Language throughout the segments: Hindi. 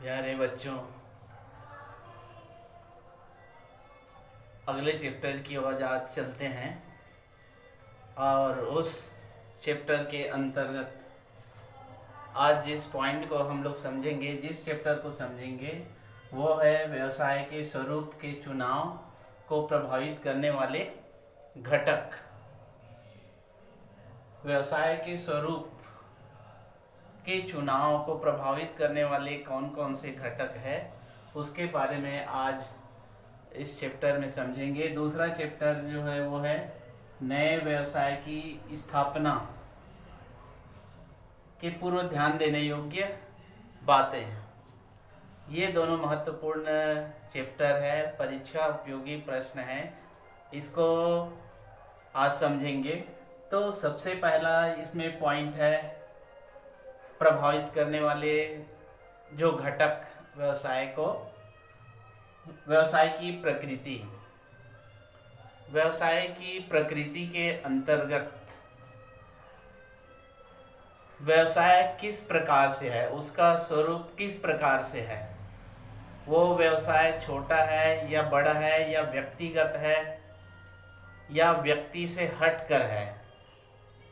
प्यारे बच्चों, अगले चैप्टर की ओर आज चलते हैं और उस चैप्टर के अंतर्गत आज जिस पॉइंट को हम लोग समझेंगे, जिस चैप्टर को समझेंगे वो है व्यवसाय के स्वरूप के चुनाव को प्रभावित करने वाले घटक। व्यवसाय के स्वरूप के चुनाव को प्रभावित करने वाले कौन कौन से घटक है उसके बारे में आज इस चैप्टर में समझेंगे। दूसरा चैप्टर जो है वो है नए व्यवसाय की स्थापना के पूर्व ध्यान देने योग्य बातें। ये दोनों महत्वपूर्ण चैप्टर है, परीक्षा उपयोगी प्रश्न है, इसको आज समझेंगे। तो सबसे पहला इसमें पॉइंट है प्रभावित करने वाले जो घटक व्यवसाय को, व्यवसाय की प्रकृति। व्यवसाय की प्रकृति के अंतर्गत व्यवसाय किस प्रकार से है, उसका स्वरूप किस प्रकार से है, वो व्यवसाय छोटा है या बड़ा है या व्यक्तिगत है या व्यक्ति से हटकर है।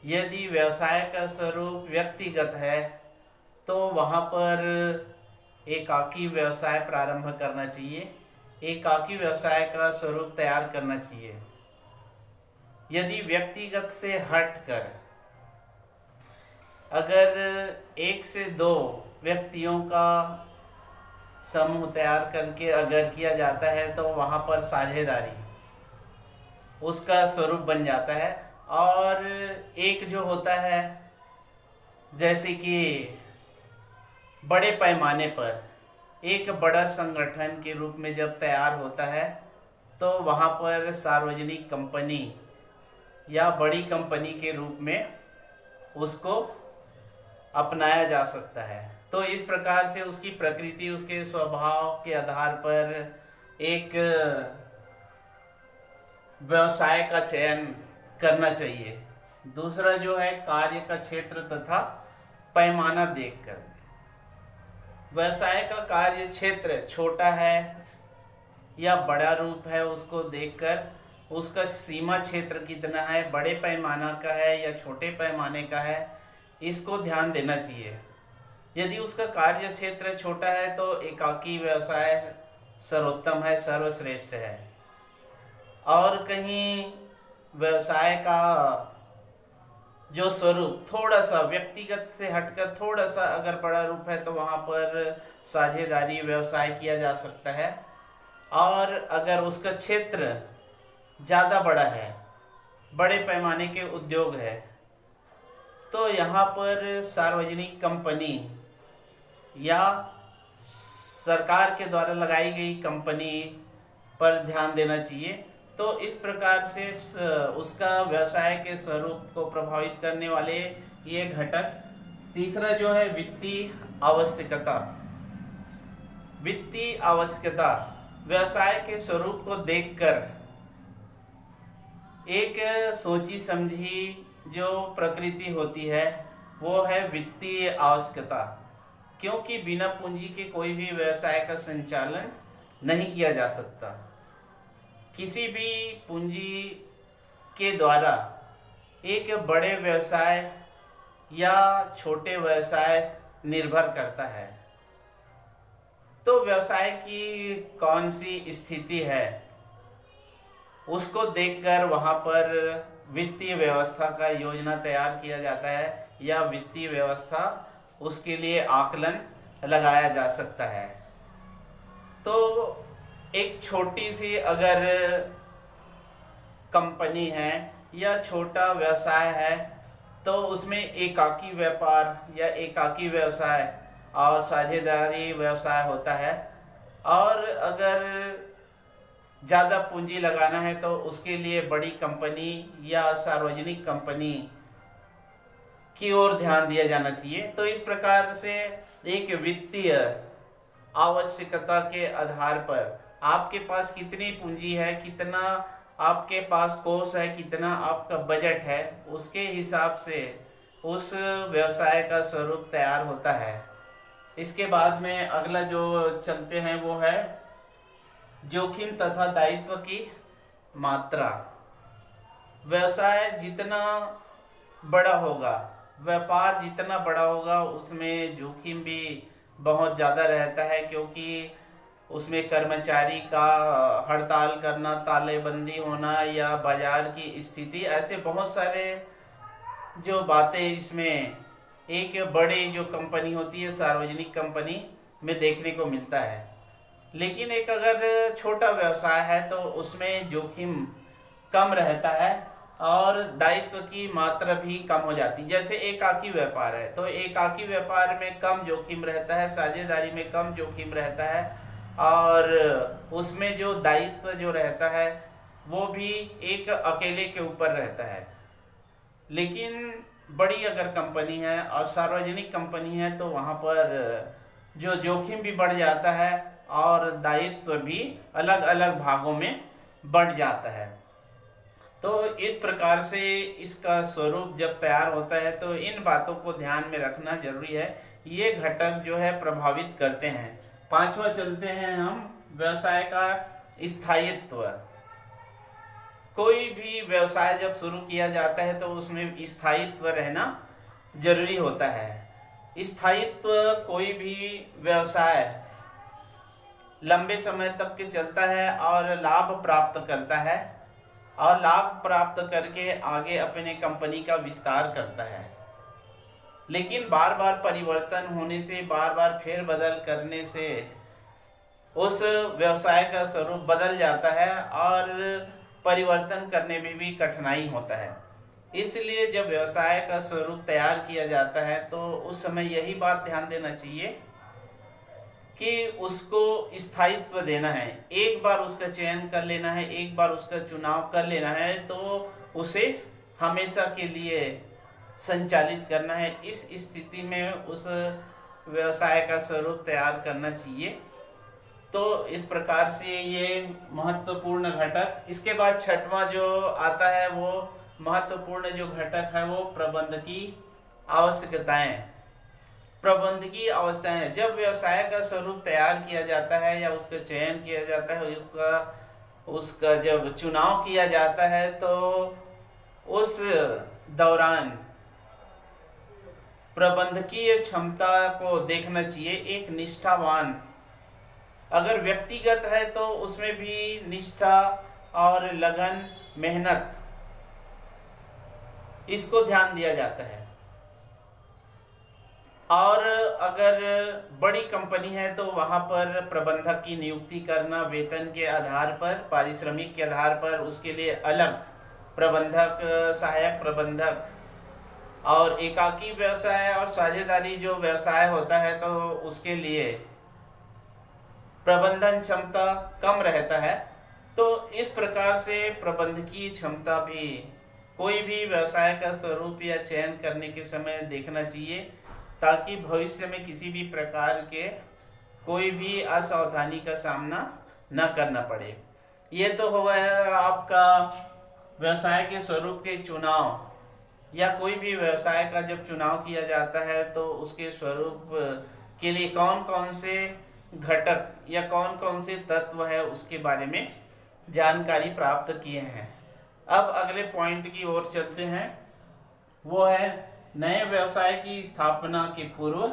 यदि व्यवसाय का स्वरूप व्यक्तिगत है तो वहाँ पर एकाकी व्यवसाय प्रारंभ करना चाहिए, एकाकी व्यवसाय का स्वरूप तैयार करना चाहिए। यदि व्यक्तिगत से हटकर अगर एक से दो व्यक्तियों का समूह तैयार करके अगर किया जाता है तो वहाँ पर साझेदारी उसका स्वरूप बन जाता है। और एक जो होता है, जैसे कि बड़े पैमाने पर एक बड़ा संगठन के रूप में जब तैयार होता है तो वहाँ पर सार्वजनिक कंपनी या बड़ी कंपनी के रूप में उसको अपनाया जा सकता है। तो इस प्रकार से उसकी प्रकृति, उसके स्वभाव के आधार पर एक व्यवसाय का चयन करना चाहिए। दूसरा जो है कार्य का क्षेत्र तथा पैमाना देखकर। व्यवसाय का कार्य क्षेत्र छोटा है या बड़ा रूप है उसको देखकर उसका सीमा क्षेत्र कितना है, बड़े पैमाना का है या छोटे पैमाने का है, इसको ध्यान देना चाहिए। यदि उसका कार्य क्षेत्र छोटा है तो एकाकी व्यवसाय सर्वोत्तम है, सर्वश्रेष्ठ है। और कहीं व्यवसाय का जो स्वरूप थोड़ा सा व्यक्तिगत से हटकर थोड़ा सा अगर बड़ा रूप है तो वहाँ पर साझेदारी व्यवसाय किया जा सकता है। और अगर उसका क्षेत्र ज़्यादा बड़ा है, बड़े पैमाने के उद्योग है, तो यहाँ पर सार्वजनिक कंपनी या सरकार के द्वारा लगाई गई कंपनी पर ध्यान देना चाहिए। तो इस प्रकार से उसका व्यवसाय के स्वरूप को प्रभावित करने वाले ये घटक। तीसरा जो है वित्तीय आवश्यकता। वित्तीय आवश्यकता व्यवसाय के स्वरूप को देखकर एक सोची समझी जो प्रकृति होती है वो है वित्तीय आवश्यकता, क्योंकि बिना पूंजी के कोई भी व्यवसाय का संचालन नहीं किया जा सकता। किसी भी पूंजी के द्वारा एक बड़े व्यवसाय या छोटे व्यवसाय निर्भर करता है। तो व्यवसाय की कौन सी स्थिति है उसको देखकर वहाँ पर वित्तीय व्यवस्था का योजना तैयार किया जाता है या वित्तीय व्यवस्था उसके लिए आकलन लगाया जा सकता है। तो एक छोटी सी अगर कंपनी है या छोटा व्यवसाय है तो उसमें एकाकी व्यापार या एकाकी व्यवसाय और साझेदारी व्यवसाय होता है। और अगर ज़्यादा पूंजी लगाना है तो उसके लिए बड़ी कंपनी या सार्वजनिक कंपनी की ओर ध्यान दिया जाना चाहिए। तो इस प्रकार से एक वित्तीय आवश्यकता के आधार पर आपके पास कितनी पूंजी है, कितना आपके पास कोष है, कितना आपका बजट है, उसके हिसाब से उस व्यवसाय का स्वरूप तैयार होता है। इसके बाद में अगला जो चलते हैं वो है जोखिम तथा दायित्व की मात्रा। व्यवसाय जितना बड़ा होगा, व्यापार जितना बड़ा होगा, उसमें जोखिम भी बहुत ज़्यादा रहता है, क्योंकि उसमें कर्मचारी का हड़ताल करना, तालेबंदी होना या बाजार की स्थिति, ऐसे बहुत सारे जो बातें इसमें एक बड़ी जो कंपनी होती है सार्वजनिक कंपनी में देखने को मिलता है। लेकिन एक अगर छोटा व्यवसाय है तो उसमें जोखिम कम रहता है और दायित्व की मात्रा भी कम हो जाती है। जैसे एकाकी व्यापार है तो एकाकी व्यापार में कम जोखिम रहता है, साझेदारी में कम जोखिम रहता है, और उसमें जो दायित्व जो रहता है वो भी एक अकेले के ऊपर रहता है। लेकिन बड़ी अगर कंपनी है और सार्वजनिक कंपनी है तो वहाँ पर जो जोखिम भी बढ़ जाता है और दायित्व भी अलग अलग भागों में बढ़ जाता है। तो इस प्रकार से इसका स्वरूप जब तैयार होता है तो इन बातों को ध्यान में रखना जरूरी है। ये घटक जो है प्रभावित करते हैं। पांचवा चलते हैं हम, व्यवसाय का स्थायित्व। कोई भी व्यवसाय जब शुरू किया जाता है तो उसमें स्थायित्व रहना जरूरी होता है। स्थायित्व कोई भी व्यवसाय लंबे समय तक के चलता है और लाभ प्राप्त करता है, और लाभ प्राप्त करके आगे अपने कंपनी का विस्तार करता है। लेकिन बार बार परिवर्तन होने से, बार बार फेरबदल करने से उस व्यवसाय का स्वरूप बदल जाता है और परिवर्तन करने में भी कठिनाई होता है। इसलिए जब व्यवसाय का स्वरूप तैयार किया जाता है तो उस समय यही बात ध्यान देना चाहिए कि उसको स्थायित्व देना है। एक बार उसका चयन कर लेना है, एक बार उसका चुनाव कर लेना है तो उसे हमेशा के लिए संचालित करना है। इस स्थिति में उस व्यवसाय का स्वरूप तैयार करना चाहिए। तो इस प्रकार से ये महत्वपूर्ण घटक। इसके बाद छठवां जो आता है वो महत्वपूर्ण जो घटक है वो प्रबंधकीय आवश्यकताएं। प्रबंधकीय अवस्थाएं, जब व्यवसाय का स्वरूप तैयार किया जाता है या उसका चयन किया जाता है, उसका जब चुनाव किया जाता है तो उस दौरान प्रबंधकीय क्षमता को देखना चाहिए। एक निष्ठावान, अगर व्यक्तिगत है तो उसमें भी निष्ठा और लगन, मेहनत, इसको ध्यान दिया जाता है। और अगर बड़ी कंपनी है तो वहाँ पर प्रबंधक की नियुक्ति करना, वेतन के आधार पर, पारिश्रमिक के आधार पर उसके लिए अलग प्रबंधक, सहायक प्रबंधक। और एकाकी व्यवसाय और साझेदारी जो व्यवसाय होता है तो उसके लिए प्रबंधन क्षमता कम रहता है। तो इस प्रकार से प्रबंधकीय क्षमता भी कोई भी व्यवसाय का स्वरूप या चयन करने के समय देखना चाहिए, ताकि भविष्य में किसी भी प्रकार के कोई भी असावधानी का सामना न करना पड़े। ये तो हुआ है आपका व्यवसाय के स्वरूप के चुनाव, या कोई भी व्यवसाय का जब चुनाव किया जाता है तो उसके स्वरूप के लिए कौन कौन से घटक या कौन कौन से तत्व है उसके बारे में जानकारी प्राप्त किए हैं। अब अगले पॉइंट की ओर चलते हैं, वो है नए व्यवसाय की स्थापना के पूर्व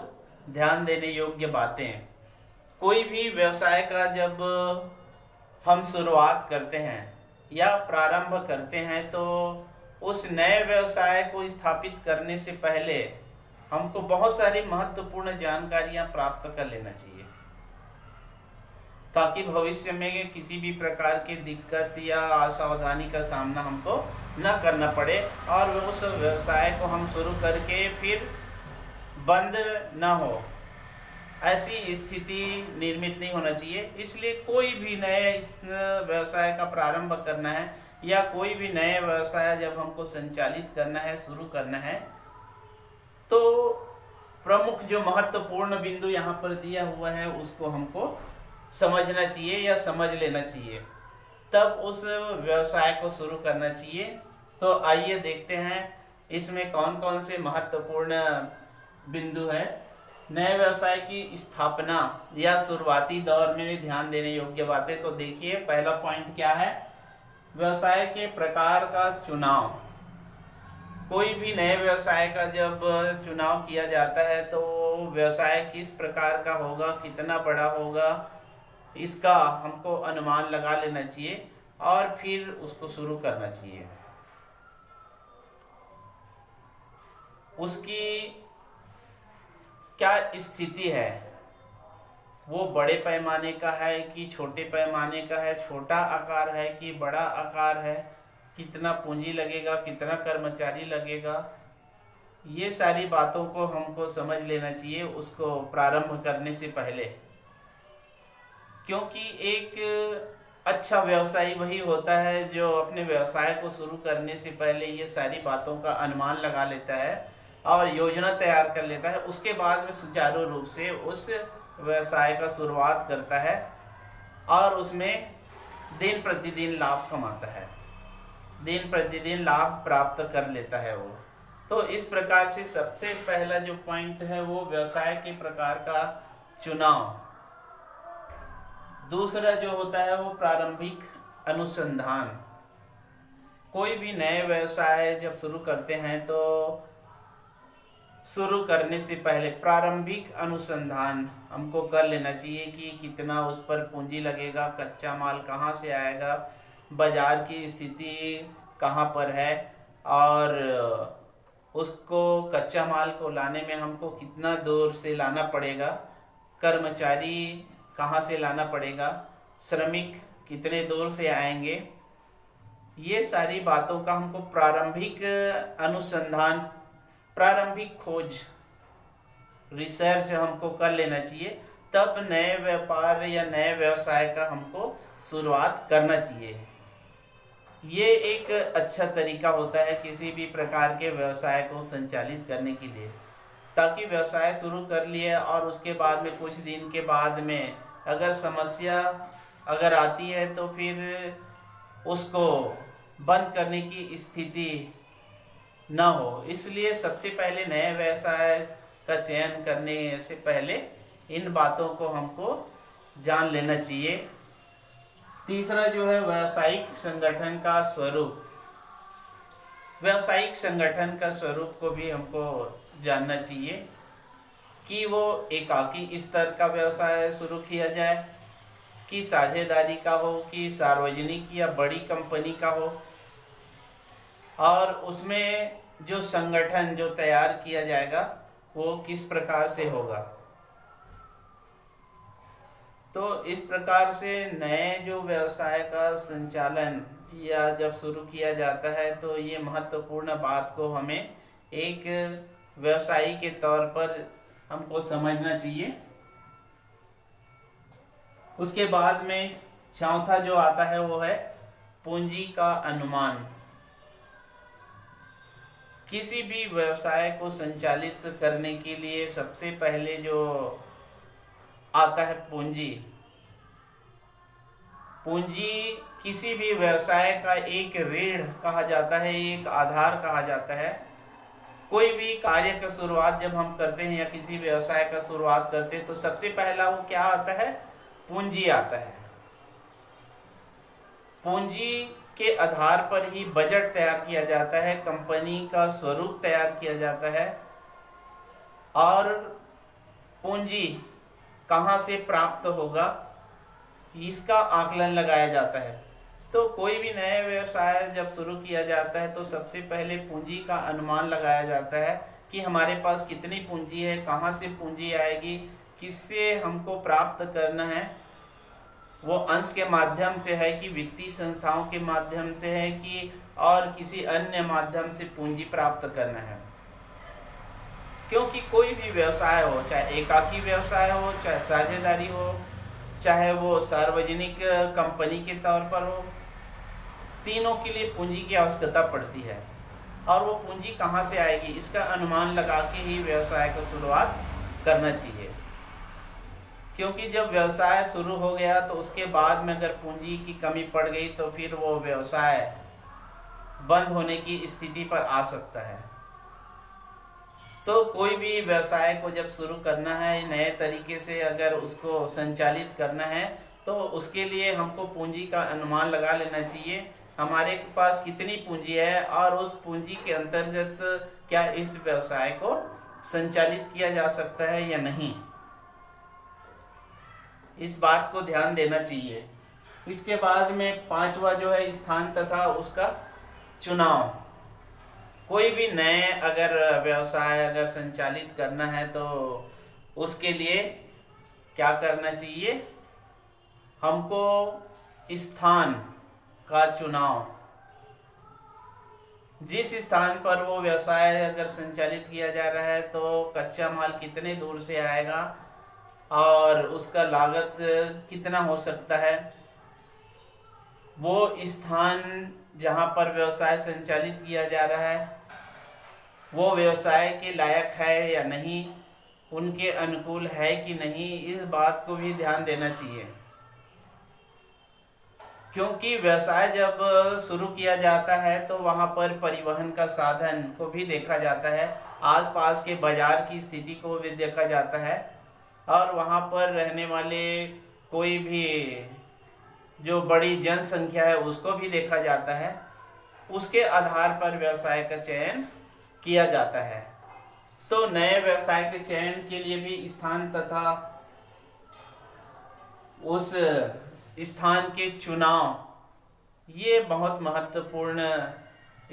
ध्यान देने योग्य बातें। कोई भी व्यवसाय का जब हम शुरुआत करते हैं या प्रारंभ करते हैं तो उस नए व्यवसाय को स्थापित करने से पहले हमको बहुत सारी महत्वपूर्ण जानकारियां प्राप्त कर लेना चाहिए, ताकि भविष्य में किसी भी प्रकार की दिक्कत या असावधानी का सामना हमको न करना पड़े और उस व्यवसाय को हम शुरू करके फिर बंद न हो, ऐसी स्थिति निर्मित नहीं होना चाहिए। इसलिए कोई भी नए व्यवसाय का प्रारंभ करना है या कोई भी नए व्यवसाय जब हमको संचालित करना है, शुरू करना है, तो प्रमुख जो महत्वपूर्ण बिंदु यहाँ पर दिया हुआ है उसको हमको समझना चाहिए या समझ लेना चाहिए, तब उस व्यवसाय को शुरू करना चाहिए। तो आइए देखते हैं इसमें कौन कौन से महत्वपूर्ण बिंदु है। नए व्यवसाय की स्थापना या शुरुआती दौर में ध्यान देने योग्य बातें। तो देखिए पहला पॉइंट क्या है, व्यवसाय के प्रकार का चुनाव। कोई भी नए व्यवसाय का जब चुनाव किया जाता है तो व्यवसाय किस प्रकार का होगा, कितना बड़ा होगा, इसका हमको अनुमान लगा लेना चाहिए और फिर उसको शुरू करना चाहिए। उसकी क्या स्थिति है, वो बड़े पैमाने का है कि छोटे पैमाने का है, छोटा आकार है कि बड़ा आकार है, कितना पूंजी लगेगा, कितना कर्मचारी लगेगा, ये सारी बातों को हमको समझ लेना चाहिए उसको प्रारंभ करने से पहले। क्योंकि एक अच्छा व्यवसायी वही होता है जो अपने व्यवसाय को शुरू करने से पहले ये सारी बातों का अनुमान लगा लेता है और योजना तैयार कर लेता है, उसके बाद में सुचारू रूप से उस व्यवसाय का शुरुआत करता है और उसमें दिन प्रतिदिन लाभ कमाता है, दिन प्रतिदिन लाभ प्राप्त कर लेता है वो। तो इस प्रकार से सबसे पहला जो पॉइंट है वो व्यवसाय के प्रकार का चुनाव। दूसरा जो होता है वो प्रारंभिक अनुसंधान। कोई भी नए व्यवसाय जब शुरू करते हैं तो शुरू करने से पहले प्रारंभिक अनुसंधान हमको कर लेना चाहिए कि कितना उस पर पूंजी लगेगा, कच्चा माल कहाँ से आएगा, बाजार की स्थिति कहाँ पर है और उसको कच्चा माल को लाने में हमको कितना दूर से लाना पड़ेगा, कर्मचारी कहाँ से लाना पड़ेगा, श्रमिक कितने दूर से आएंगे, ये सारी बातों का हमको प्रारंभिक अनुसंधान, प्रारंभिक खोज, रिसर्च हमको कर लेना चाहिए। तब नए व्यापार या नए व्यवसाय का हमको शुरुआत करना चाहिए। ये एक अच्छा तरीका होता है किसी भी प्रकार के व्यवसाय को संचालित करने के लिए, ताकि व्यवसाय शुरू कर लिए और उसके बाद में कुछ दिन के बाद में अगर समस्या अगर आती है तो फिर उसको बंद करने की स्थिति ना हो। इसलिए सबसे पहले नए व्यवसाय का चयन करने से पहले इन बातों को हमको जान लेना चाहिए। तीसरा जो है व्यावसायिक संगठन का स्वरूप। व्यावसायिक संगठन का स्वरूप को भी हमको जानना चाहिए कि वो एकाकी स्तर का व्यवसाय शुरू किया जाए, कि साझेदारी का हो, कि सार्वजनिक या बड़ी कंपनी का हो, और उसमें जो संगठन जो तैयार किया जाएगा वो किस प्रकार से होगा। तो इस प्रकार से नए जो व्यवसाय का संचालन या जब शुरू किया जाता है तो ये महत्वपूर्ण बात को हमें एक व्यवसायी के तौर पर हमको समझना चाहिए। उसके बाद में चौथा जो आता है वो है पूंजी का अनुमान। किसी भी व्यवसाय को संचालित करने के लिए सबसे पहले जो आता है पूंजी। पूंजी किसी भी व्यवसाय का एक रीढ़ कहा जाता है, एक आधार कहा जाता है। कोई भी कार्य का शुरुआत जब हम करते हैं या किसी व्यवसाय का शुरुआत करते हैं तो सबसे पहला वो क्या आता है, पूंजी आता है। पूंजी के आधार पर ही बजट तैयार किया जाता है, कंपनी का स्वरूप तैयार किया जाता है और पूंजी कहाँ से प्राप्त होगा इसका आकलन लगाया जाता है। तो कोई भी नया व्यवसाय जब शुरू किया जाता है तो सबसे पहले पूंजी का अनुमान लगाया जाता है कि हमारे पास कितनी पूंजी है, कहाँ से पूंजी आएगी, किससे हमको प्राप्त करना है, वो अंश के माध्यम से है कि वित्तीय संस्थाओं के माध्यम से है कि और किसी अन्य माध्यम से पूंजी प्राप्त करना है। क्योंकि कोई भी व्यवसाय हो, चाहे एकाकी व्यवसाय हो, चाहे साझेदारी हो, चाहे वो सार्वजनिक कंपनी के तौर पर हो, तीनों के लिए पूंजी की आवश्यकता पड़ती है। और वो पूंजी कहाँ से आएगी इसका अनुमान लगा के ही व्यवसाय को शुरुआत करना चाहिए। क्योंकि जब व्यवसाय शुरू हो गया तो उसके बाद में अगर पूंजी की कमी पड़ गई तो फिर वो व्यवसाय बंद होने की स्थिति पर आ सकता है। तो कोई भी व्यवसाय को जब शुरू करना है, नए तरीके से अगर उसको संचालित करना है, तो उसके लिए हमको पूंजी का अनुमान लगा लेना चाहिए। हमारे पास कितनी पूंजी है और उस पूंजी के अंतर्गत क्या इस व्यवसाय को संचालित किया जा सकता है या नहीं, इस बात को ध्यान देना चाहिए। इसके बाद में पांचवा जो है स्थान तथा उसका चुनाव। कोई भी नए अगर व्यवसाय अगर संचालित करना है तो उसके लिए क्या करना चाहिए, हमको स्थान का चुनाव, जिस स्थान पर वो व्यवसाय अगर संचालित किया जा रहा है तो कच्चा माल कितने दूर से आएगा और उसका लागत कितना हो सकता है, वो स्थान जहाँ पर व्यवसाय संचालित किया जा रहा है वो व्यवसाय के लायक है या नहीं, उनके अनुकूल है कि नहीं, इस बात को भी ध्यान देना चाहिए। क्योंकि व्यवसाय जब शुरू किया जाता है तो वहाँ पर परिवहन का साधन को भी देखा जाता है, आसपास के बाजार की स्थिति को भी देखा जाता है और वहाँ पर रहने वाले कोई भी जो बड़ी जनसंख्या है उसको भी देखा जाता है। उसके आधार पर व्यवसाय का चयन किया जाता है। तो नए व्यवसाय के चयन के लिए भी स्थान तथा उस स्थान के चुनाव ये बहुत महत्वपूर्ण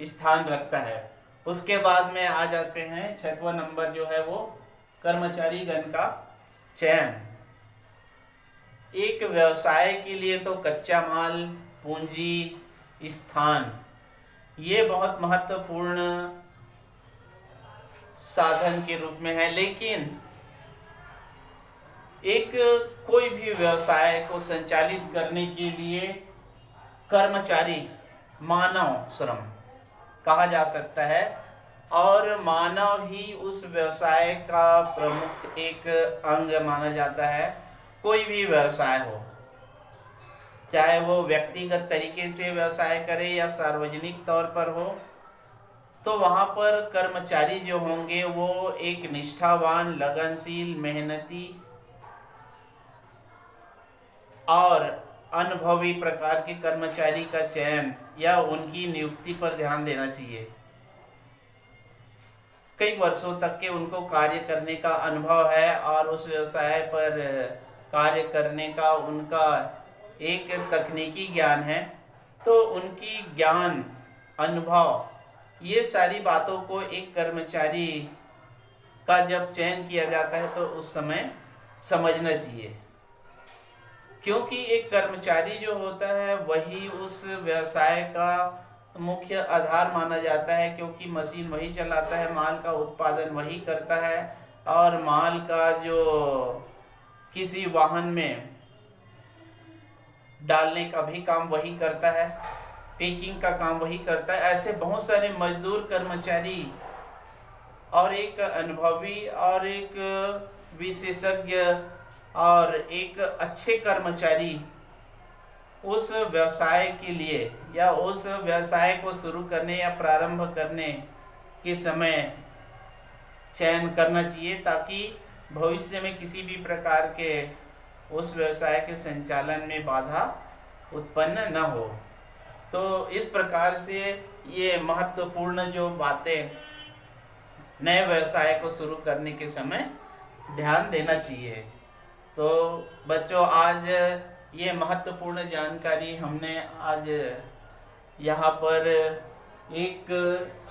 स्थान रखता है। उसके बाद में आ जाते हैं, छठवां नंबर जो है वो कर्मचारी गण का चयन। एक व्यवसाय के लिए तो कच्चा माल, पूंजी, स्थान ये बहुत महत्वपूर्ण साधन के रूप में है, लेकिन एक कोई भी व्यवसाय को संचालित करने के लिए कर्मचारी, मानव श्रम कहा जा सकता है और मानव ही उस व्यवसाय का प्रमुख एक अंग माना जाता है। कोई भी व्यवसाय हो, चाहे वो व्यक्तिगत तरीके से व्यवसाय करे या सार्वजनिक तौर पर हो, तो वहाँ पर कर्मचारी जो होंगे वो एक निष्ठावान, लगनशील, मेहनती और अनुभवी प्रकार के कर्मचारी का चयन या उनकी नियुक्ति पर ध्यान देना चाहिए। कई वर्षों तक के उनको कार्य करने का अनुभव है और उस व्यवसाय पर कार्य करने का उनका एक तकनीकी ज्ञान है, तो उनकी ज्ञान, अनुभव, ये सारी बातों को एक कर्मचारी का जब चयन किया जाता है तो उस समय समझना चाहिए। क्योंकि एक कर्मचारी जो होता है वही उस व्यवसाय का मुख्य आधार माना जाता है, क्योंकि मशीन वही चलाता है, माल का उत्पादन वही करता है और माल का जो किसी वाहन में डालने का भी काम वही करता है, पैकिंग का काम वही करता है। ऐसे बहुत सारे मजदूर कर्मचारी और एक अनुभवी और एक विशेषज्ञ और एक अच्छे कर्मचारी उस व्यवसाय के लिए या उस व्यवसाय को शुरू करने या प्रारंभ करने के समय चयन करना चाहिए, ताकि भविष्य में किसी भी प्रकार के उस व्यवसाय के संचालन में बाधा उत्पन्न न हो। तो इस प्रकार से ये महत्वपूर्ण जो बातें नए व्यवसाय को शुरू करने के समय ध्यान देना चाहिए। तो बच्चों, आज ये महत्वपूर्ण जानकारी हमने आज यहाँ पर एक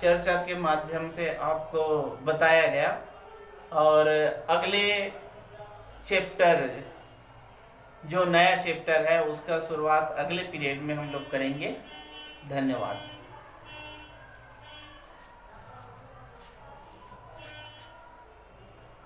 चर्चा के माध्यम से आपको बताया गया और अगले चैप्टर, जो नया चैप्टर है, उसका शुरुआत अगले पीरियड में हम लोग करेंगे। धन्यवाद।